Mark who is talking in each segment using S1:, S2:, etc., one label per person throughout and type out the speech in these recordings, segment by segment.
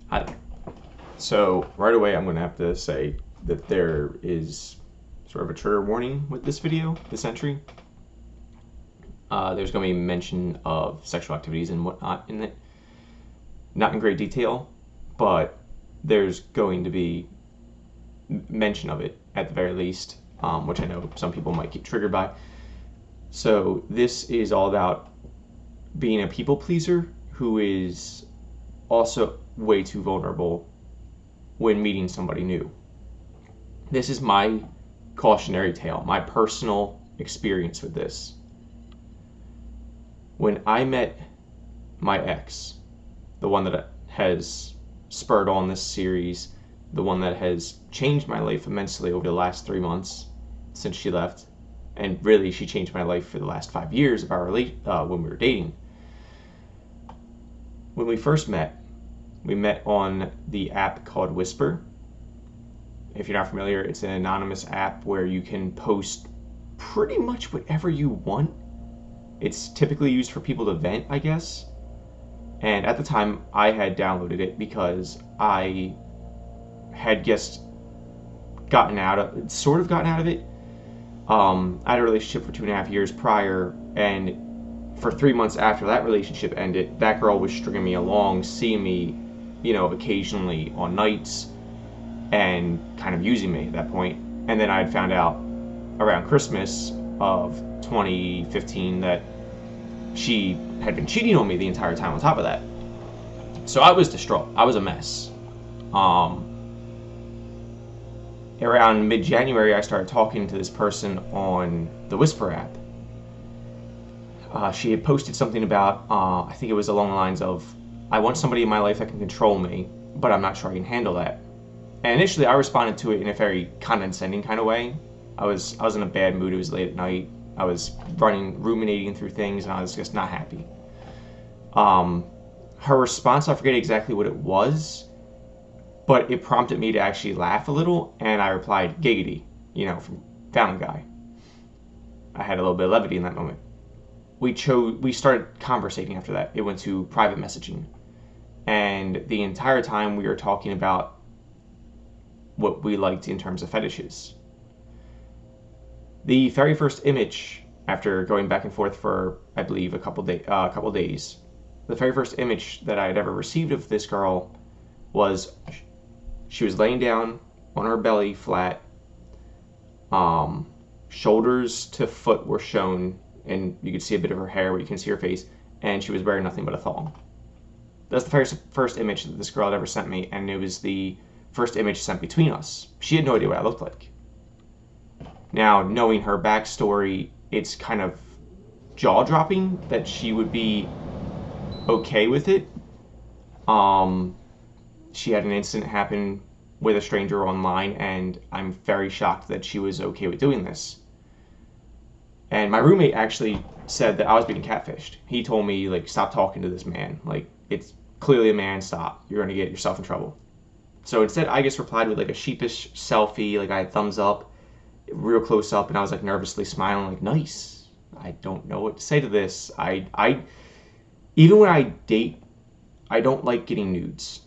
S1: Hi. So right away, I'm going to have to say that there is sort of a trigger warning with this video, this entry. There's going to be mention of sexual activities and whatnot in it. Not in great detail, but there's going to be mention of it at the very least, which I know some people might get triggered by. So this is all about being a people pleaser who is also way too vulnerable when meeting somebody new. This is my cautionary tale, my personal experience with this. When I met my ex, the one that has spurred on this series, the one that has changed my life immensely over the last 3 months since she left, and really she changed my life for the last 5 years of our when we were dating. When we first met, we met on the app called Whisper. If you're not familiar, it's an anonymous app where you can post pretty much whatever you want. It's typically used for people to vent, I guess. And at the time, I had downloaded it because I had just gotten out of it. I had a relationship for 2.5 years prior, and for 3 months after that relationship ended, that girl was stringing me along, seeing me, occasionally on nights, and kind of using me at that point. And then I had found out around Christmas of 2015 that she had been cheating on me the entire time on top of that. So I was distraught. I was a mess. Around mid-January, I started talking to this person on the Whisper app. She had posted something about, I think it was along the lines of, I want somebody in my life that can control me, but I'm not sure I can handle that. And initially, I responded to it in a very condescending kind of way. I was in a bad mood. It was late at night. I was ruminating through things, and I was just not happy. Her response, I forget exactly what it was, but it prompted me to actually laugh a little, and I replied, "Giggity," from Family Guy. I had a little bit of levity in that moment. We started conversating after that. It went to private messaging, and the entire time we were talking about what we liked in terms of fetishes. The very first image, after going back and forth for, I believe, a couple days, the very first image that I had ever received of this girl was she was laying down on her belly flat, shoulders to foot were shown, and you could see a bit of her hair, but you can see her face, and she was wearing nothing but a thong. That's the first image that this girl had ever sent me, and it was the first image sent between us. She had no idea what I looked like. Now, knowing her backstory, it's kind of jaw-dropping that she would be okay with it. She had an incident happen with a stranger online, and I'm very shocked that she was okay with doing this. And my roommate actually said that I was being catfished. He told me, stop talking to this man. It's clearly a man, stop. You're going to get yourself in trouble. So instead, I just replied with, a sheepish selfie, I had thumbs up, real close up, and I was, nervously smiling, nice. I don't know what to say to this. Even when I date, I don't like getting nudes.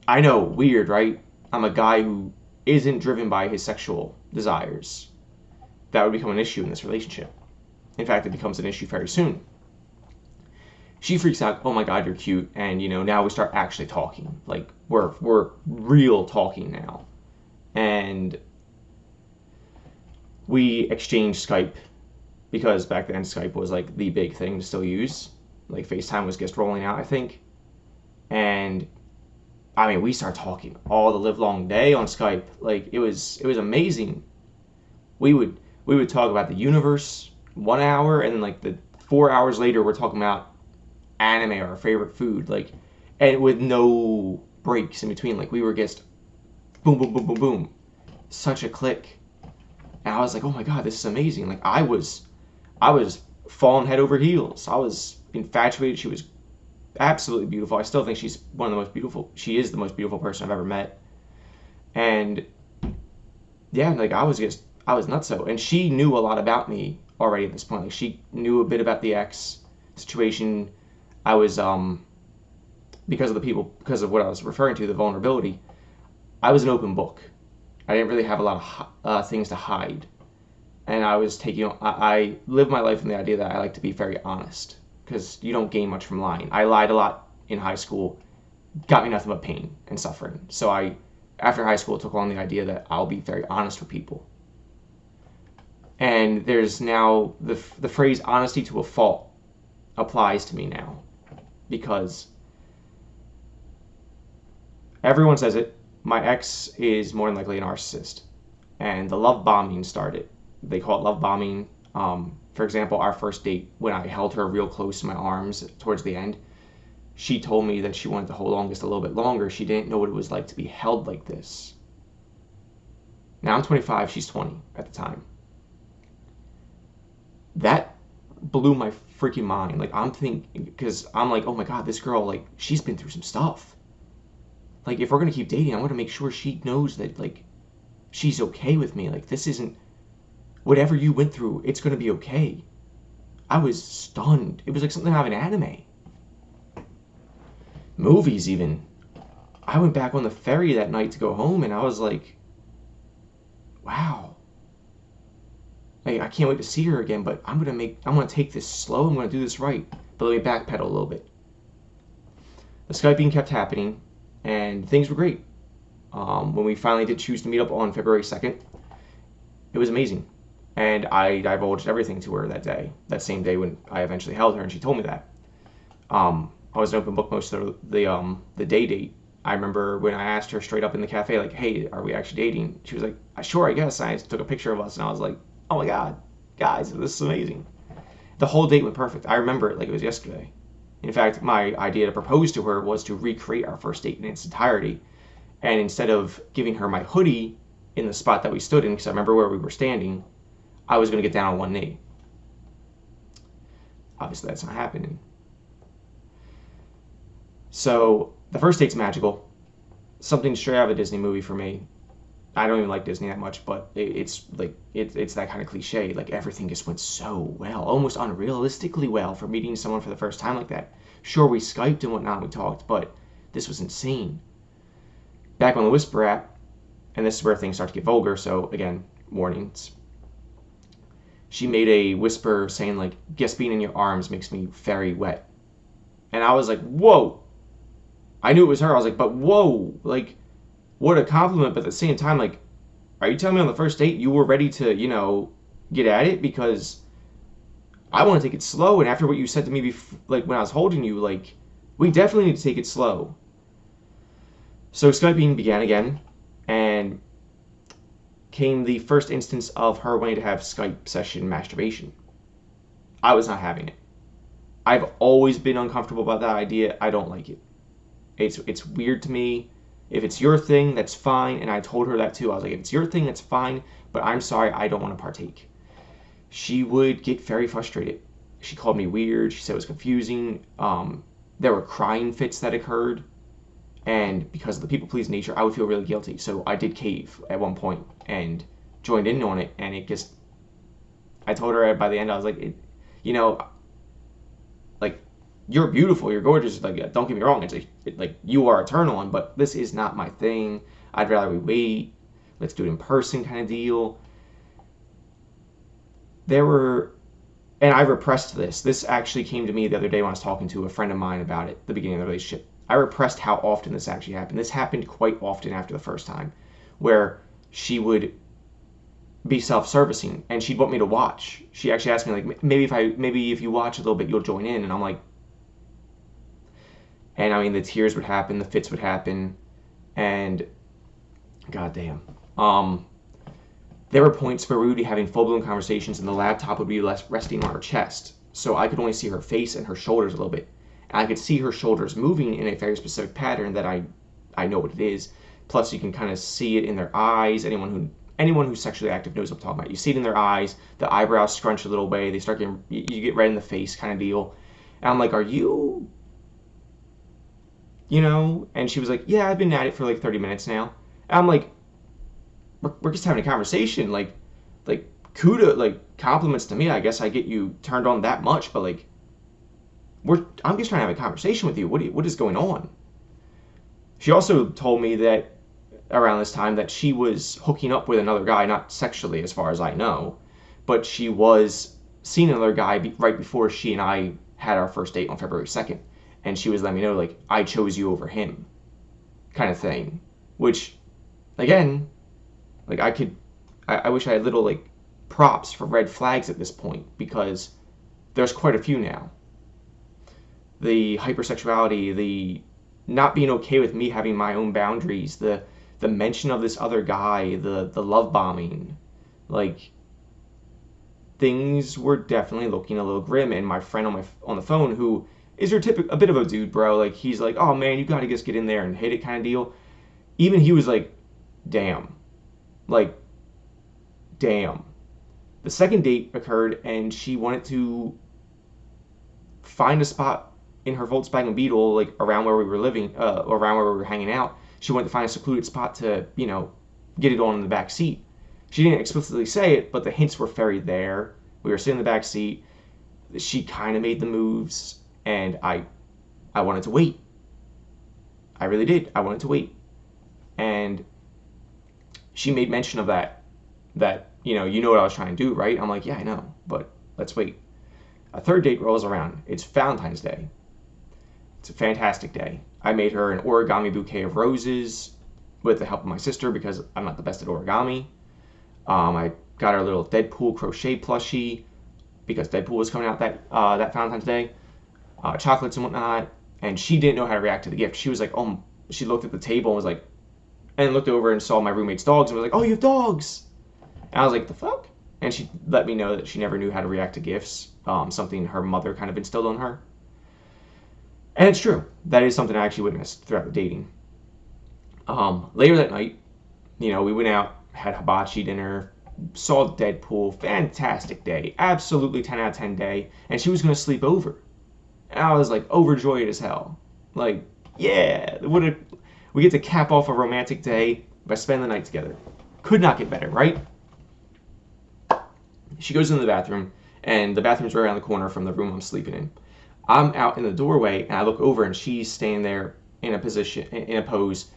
S1: I know, weird, right? I'm a guy who isn't driven by his sexual desires. That would become an issue in this relationship. In fact, it becomes an issue very soon. She freaks out, oh my god, you're cute, and now we start actually talking. We're real talking now. And we exchanged Skype, because back then Skype was the big thing to still use. FaceTime was just rolling out, I think. And we started talking all the livelong day on Skype. It was amazing. We would talk about the universe 1 hour, and then the 4 hours later we're talking about anime or our favorite food, and with no breaks in between. We were just boom, boom, boom, boom, boom. Such a click. And I was like, oh my god, this is amazing. I was falling head over heels. I was infatuated. She was absolutely beautiful. I still think she is the most beautiful person I've ever met. And yeah, I was nutso. And she knew a lot about me already at this point. She knew a bit about the ex situation. I was because of the people, because of what I was referring to, the vulnerability, I was an open book. I didn't really have a lot of things to hide. And I lived my life in the idea that I like to be very honest, because you don't gain much from lying. I lied a lot in high school, got me nothing but pain and suffering. So after high school, took on the idea that I'll be very honest with people. And there's now the phrase honesty to a fault applies to me now, because everyone says it. My ex is more than likely a narcissist, and the love bombing started. They call it love bombing. For example, our first date, when I held her real close in my arms towards the end, she told me that she wanted to hold on just a little bit longer. She didn't know what it was like to be held like this. Now I'm 25, she's 20 at the time. That blew my freaking mind. Like, I'm thinking, because I'm like, oh my God, this girl, like, she's been through some stuff. Like, if we're going to keep dating, I want to make sure she knows that, like, she's okay with me. Like, this isn't, whatever you went through, it's going to be okay. I was stunned. It was like something out of an anime. Movies, even. I went back on the ferry that night to go home, and I was like, wow. Like, I can't wait to see her again, but I'm going to take this slow. I'm going to do this right. But let me backpedal a little bit. The Skyping kept happening, and things were great. When we finally did choose to meet up on February 2nd, it was amazing. And I divulged everything to her that day, that same day when I eventually held her, and she told me that. I was an open book most of the day date. I remember when I asked her straight up in the cafe, like, hey, are we actually dating? She was like, sure, I guess. I took a picture of us, and I was like, oh my God, guys, this is amazing. The whole date went perfect. I remember it like it was yesterday. In fact, my idea to propose to her was to recreate our first date in its entirety. And instead of giving her my hoodie in the spot that we stood in, because I remember where we were standing, I was going to get down on one knee. Obviously, that's not happening. So the first date's magical. Something straight out of a Disney movie for me. I don't even like Disney that much, but it's like it's that kind of cliche. Like, everything just went so well, almost unrealistically well, for meeting someone for the first time like that. Sure, we Skyped and whatnot, we talked, but this was insane. Back on the Whisper app, and this is where things start to get vulgar, so again, warnings. She made a whisper saying, like, guess being in your arms makes me very wet. And I was like, whoa. I knew it was her. I was like, but whoa, like, what a compliment. But at the same time, like, are you telling me on the first date you were ready to, get at it? Because I want to take it slow. And after what you said to me, like, when I was holding you, like, we definitely need to take it slow. So Skyping began again, and came the first instance of her wanting to have Skype session masturbation. I was not having it. I've always been uncomfortable about that idea. I don't like it. It's weird to me. If it's your thing, that's fine. And I told her that too. I was like, if it's your thing, that's fine. But I'm sorry, I don't want to partake. She would get very frustrated. She called me weird. She said it was confusing. There were crying fits that occurred. And because of the people-please nature, I would feel really guilty. So I did cave at one point and joined in on it. And it just, I told her by the end, I was like, like, you're beautiful, you're gorgeous, like, don't get me wrong, like, you are a turn on, but this is not my thing. I'd rather we wait, let's do it in person kind of deal. And I repressed this. This actually came to me the other day when I was talking to a friend of mine about it, the beginning of the relationship. I repressed how often this actually happened. This happened quite often after the first time, where she would be self-servicing and she'd want me to watch. She actually asked me, like, maybe if you watch a little bit, you'll join in. And I'm like, and I mean, the tears would happen, the fits would happen, and goddamn. There were points where we would be having full-blown conversations and the laptop would be resting on her chest, so I could only see her face and her shoulders a little bit. And I could see her shoulders moving in a very specific pattern that I know what it is. Plus, you can kind of see it in their eyes. Anyone who's sexually active knows what I'm talking about. You see it in their eyes, the eyebrows scrunch a little way, they start getting, you get red in the face kind of deal. And I'm like, are you, and she was like, yeah, I've been at it for like 30 minutes now. And I'm like, we're just having a conversation, like kudos, like, compliments to me. I guess I get you turned on that much, but like, I'm just trying to have a conversation with you. What is going on? She also told me that around this time that she was hooking up with another guy, not sexually as far as I know, but she was seeing another guy right before she and I had our first date on February 2nd. And she was letting me know, like, I chose you over him, kind of thing. Which, again, like, I wish I had little, like, props for red flags at this point, because there's quite a few now. The hypersexuality, the not being okay with me having my own boundaries, the mention of this other guy, the love bombing, like, things were definitely looking a little grim. And my friend on the phone, who is your a bit of a dude, bro, like, he's like, oh man, you gotta just get in there and hit it kind of deal. Even he was like, damn, like, damn. The second date occurred, and she wanted to find a spot in her Volkswagen Beetle, like, around where we were living, around where we were hanging out. She wanted to find a secluded spot to, get it on in the back seat. She didn't explicitly say it, but the hints were very there. We were sitting in the back seat. She kind of made the moves, and I wanted to wait. I really did. I wanted to wait. And she made mention of that, you know what I was trying to do, right? I'm like, yeah, I know, but let's wait. A third date rolls around. It's Valentine's Day. It's a fantastic day. I made her an origami bouquet of roses with the help of my sister, because I'm not the best at origami. I got her a little Deadpool crochet plushie because Deadpool was coming out that Valentine's Day. Chocolates and whatnot. And she didn't know how to react to the gift. She was like, oh, she looked at the table and was like, and looked over and saw my roommate's dogs and was like, oh, you have dogs. And I was like, the fuck? And she let me know that she never knew how to react to gifts, something her mother kind of instilled on her. And it's true. That is something I actually witnessed throughout the dating. Later that night, we went out, had hibachi dinner, saw Deadpool. Fantastic day. Absolutely 10 out of 10 day. And she was going to sleep over. And I was like overjoyed as hell. Like, yeah, we get to cap off a romantic day by spending the night together. Could not get better, right? She goes into the bathroom, and the bathroom's right around the corner from the room I'm sleeping in. I'm out in the doorway, and I look over, and she's standing there in a pose,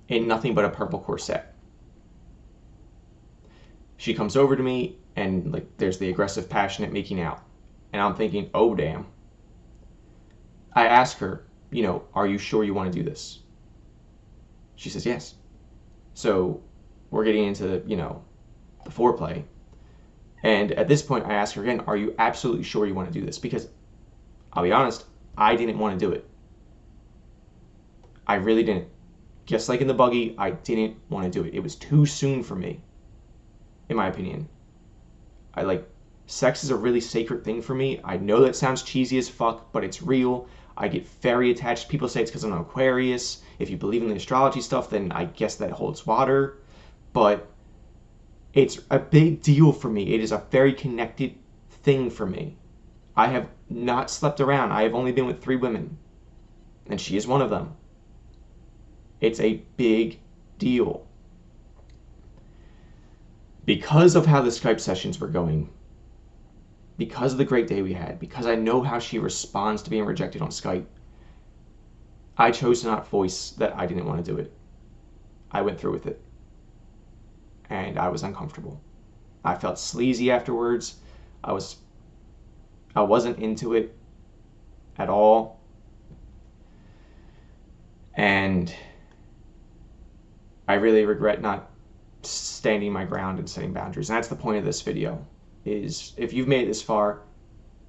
S1: in nothing but a purple corset. She comes over to me, and like, there's the aggressive, passionate making out. And I'm thinking, oh, damn. I ask her, are you sure you want to do this? She says, yes. So we're getting into, the foreplay. And at this point, I ask her again, are you absolutely sure you want to do this? Because I'll be honest, I didn't want to do it. I really didn't. Just like in the buggy, I didn't want to do it. It was too soon for me, in my opinion. Sex is a really sacred thing for me. I know that sounds cheesy as fuck, but it's real. I get very attached. People say it's because I'm an Aquarius. If you believe in the astrology stuff, then I guess that holds water. But it's a big deal for me. It is a very connected thing for me. I have not slept around. I have only been with 3 women, and she is one of them. It's a big deal. Because of how the Skype sessions were going, because of the great day we had, because I know how she responds to being rejected on Skype, I chose to not voice that I didn't want to do it. I went through with it. And I was uncomfortable. I felt sleazy afterwards. I wasn't into it at all. And I really regret not standing my ground and setting boundaries. And that's the point of this video, is if you've made it this far,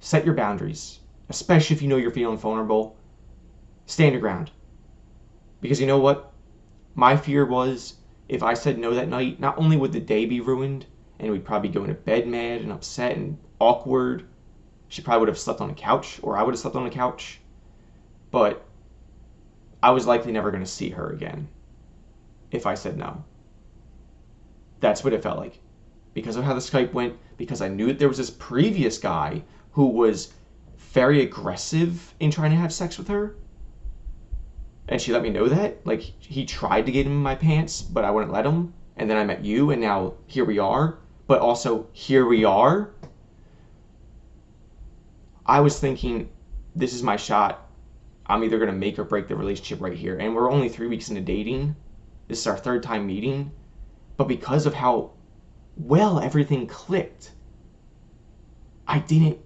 S1: set your boundaries. Especially if you know you're feeling vulnerable. Stand your ground. Because you know what? My fear was, if I said no that night, not only would the day be ruined, and we'd probably go into bed mad and upset and awkward, she probably would have slept on a couch, or I would have slept on a couch, but I was likely never going to see her again if I said no. That's what it felt like. Because of how the Skype went, because I knew that there was this previous guy who was very aggressive in trying to have sex with her, and she let me know that. Like, he tried to get in my pants, but I wouldn't let him. And then I met you, and now here we are. But also, here we are. I was thinking, this is my shot. I'm either going to make or break the relationship right here. And we're only 3 weeks into dating. This is our 3rd time meeting. But because of how well everything clicked, I didn't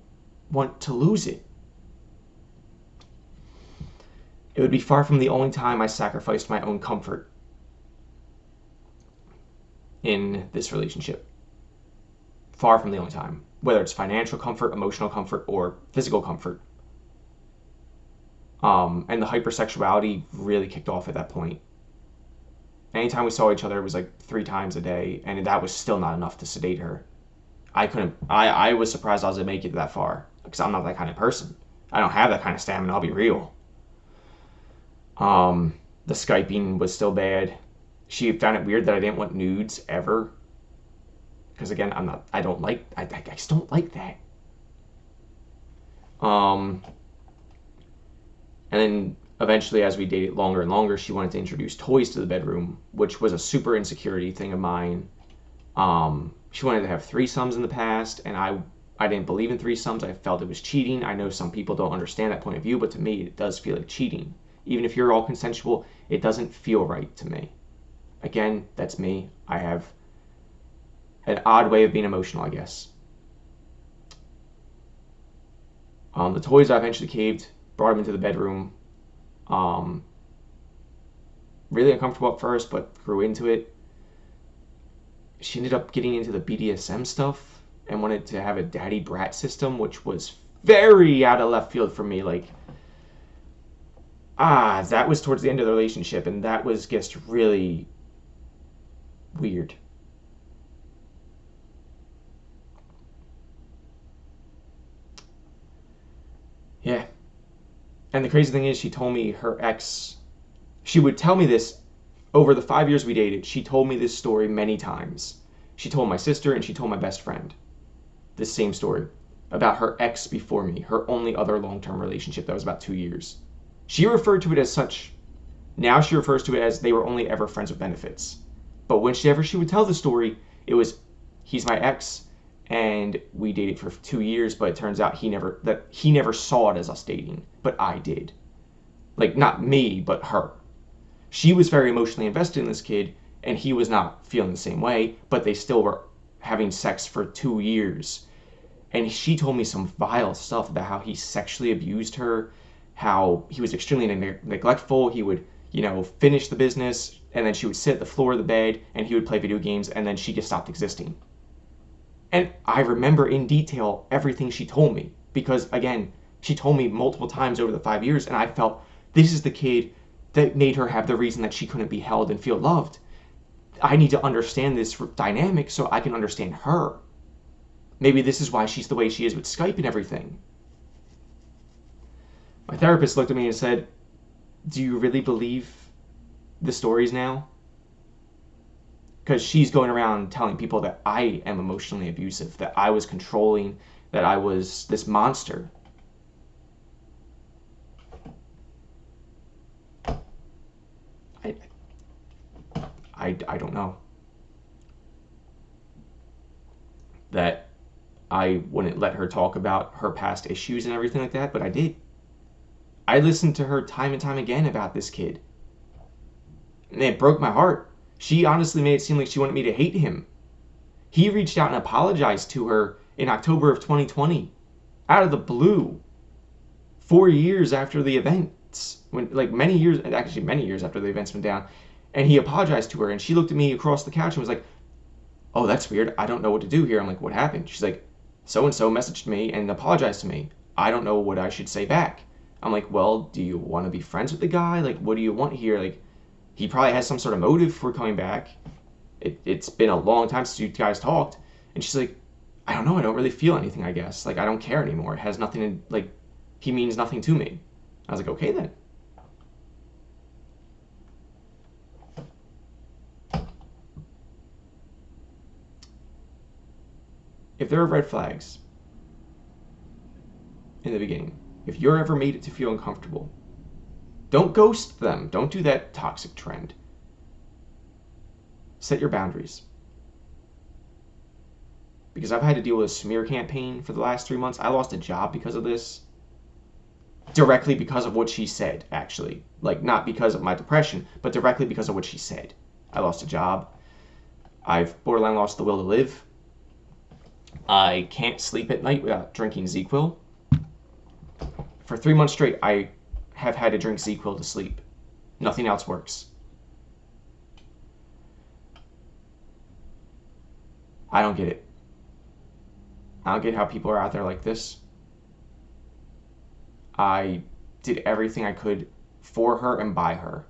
S1: want to lose it. It would be far from the only time I sacrificed my own comfort in this relationship. Far from the only time. Whether it's financial comfort, emotional comfort, or physical comfort. And the hypersexuality really kicked off at that point. Anytime we saw each other, it was like 3 times a day, and that was still not enough to sedate her. I was surprised I was able to make it that far, because I'm not that kind of person. I don't have that kind of stamina, I'll be real. The Skyping was still bad. She found it weird that I didn't want nudes ever. Because again, I just don't like that. And then eventually, as we dated longer and longer, she wanted to introduce toys to the bedroom, which was a super insecurity thing of mine. She wanted to have threesomes in the past, and I didn't believe in threesomes. I felt it was cheating. I know some people don't understand that point of view, but to me, it does feel like cheating. Even if you're all consensual, it doesn't feel right to me. Again, that's me. I have an odd way of being emotional, I guess. The toys I eventually caved, brought them into the bedroom. Really uncomfortable at first, but grew into it. She ended up getting into the BDSM stuff and wanted to have a daddy brat system, which was very out of left field for me. Like, that was towards the end of the relationship, and that was just really weird. Yeah. And the crazy thing is, she told me her ex, she would tell me this over the 5 years we dated. She told me this story many times. She told my sister and she told my best friend this same story about her ex before me, her only other long-term relationship that was about 2 years. She referred to it as such. Now she refers to it as they were only ever friends with benefits. But whenever she would tell the story, it was, he's my ex, and we dated for 2 years, but it turns out he never saw it as us dating, but I did. Like, not me, but her. She was very emotionally invested in this kid, and he was not feeling the same way, but they still were having sex for 2 years. And she told me some vile stuff about how he sexually abused her, how he was extremely neglectful. He would, finish the business, and then she would sit at the floor of the bed, and he would play video games, and then she just stopped existing. And I remember in detail everything she told me, because again, she told me multiple times over the 5 years, and I felt this is the kid that made her have the reason that she couldn't be held and feel loved. I need to understand this dynamic so I can understand her. Maybe this is why she's the way she is with Skype and everything. My therapist looked at me and said, "Do you really believe the stories now?" Because she's going around telling people that I am emotionally abusive, that I was controlling, that I was this monster. I don't know. That I wouldn't let her talk about her past issues and everything like that, but I did. I listened to her time and time again about this kid. And it broke my heart. She honestly made it seem like she wanted me to hate him. He reached out and apologized to her in October of 2020, out of the blue, 4 years after the events, many years after the events went down, and he apologized to her, and she looked at me across the couch and was like, "Oh, that's weird. I don't know what to do here." I'm like, "What happened?" She's like, "So-and-so messaged me and apologized to me. I don't know what I should say back." I'm like, "Well, do you want to be friends with the guy? Like, what do you want here? Like, he probably has some sort of motive for coming back. It's been a long time since you guys talked." And she's like, "I don't know. I don't really feel anything, I guess. Like, I don't care anymore. It has nothing to, he means nothing to me." I was like, "Okay, then." If there are red flags in the beginning, if you're ever made it to feel uncomfortable, don't ghost them. Don't do that toxic trend. Set your boundaries. Because I've had to deal with a smear campaign for the last 3 months. I lost a job because of this. directly because of what she said, actually. Like, not because of my depression, but directly because of what she said. I lost a job. I've borderline lost the will to live. I can't sleep at night without drinking ZQL. For 3 months straight, I have had to drink ZQL to sleep. Nothing else works. I don't get it. I don't get how people are out there like this. I did everything I could for her and by her.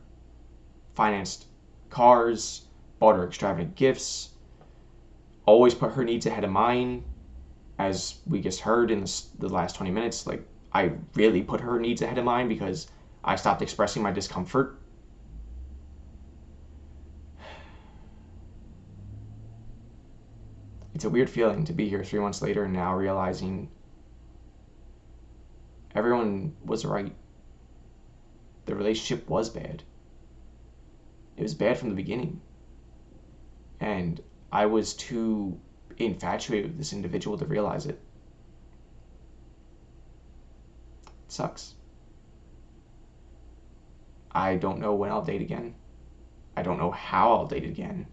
S1: Financed cars, bought her extravagant gifts, always put her needs ahead of mine. As we just heard in the last 20 minutes, like, I really put her needs ahead of mine because I stopped expressing my discomfort. It's a weird feeling to be here 3 months later and now realizing everyone was right. The relationship was bad. It was bad from the beginning. And I was too infatuated with this individual to realize it. It sucks. I don't know when I'll date again. I don't know how I'll date again.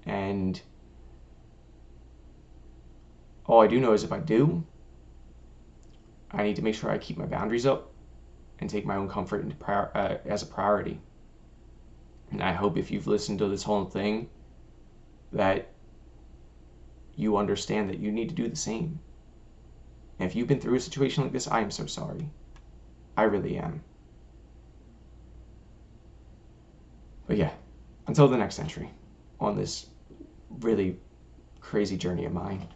S1: And all I do know is if I do, I need to make sure I keep my boundaries up and take my own comfort as a priority. And I hope if you've listened to this whole thing that you understand that you need to do the same. And if you've been through a situation like this, I am so sorry. I really am. But yeah, until the next entry on this really crazy journey of mine.